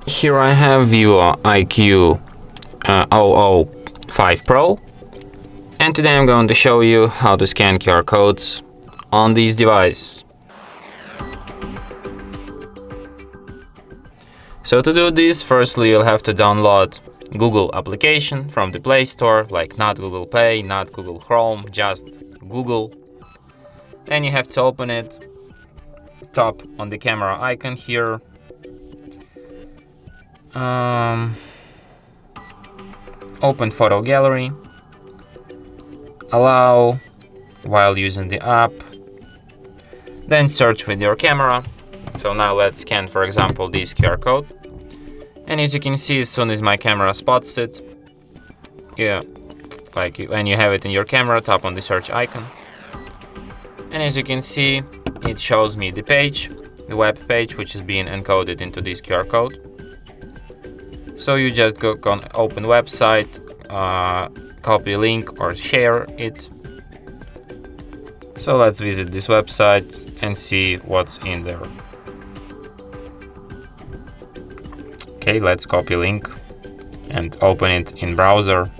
Here I have VIVO IQOO 005 Pro, and today I'm going to show you how to scan QR codes on this device. So to do this, firstly you'll have to download Google application from the Play Store, like not Google Pay, not Google Chrome, just Google. Then you have to open it, tap on the camera icon here. Open photo gallery, allow while using the app, then search with your camera. So now let's scan, for example, this QR code, and as you can see, as soon as my camera spots it, like when you have it in your camera, tap on the search icon, and as you can see, it shows me the page, the web page, which is being encoded into this QR code. So you just go on open website, copy link or share it. So let's visit this website and see what's in there. Okay, let's copy link and open it in browser.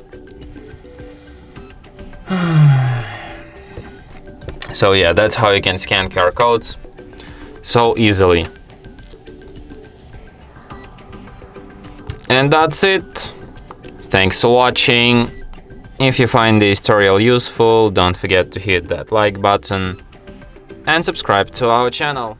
So yeah, that's how you can scan QR codes so easily. And that's it. Thanks for watching. If you find this tutorial useful, don't forget to hit that like button and subscribe to our channel.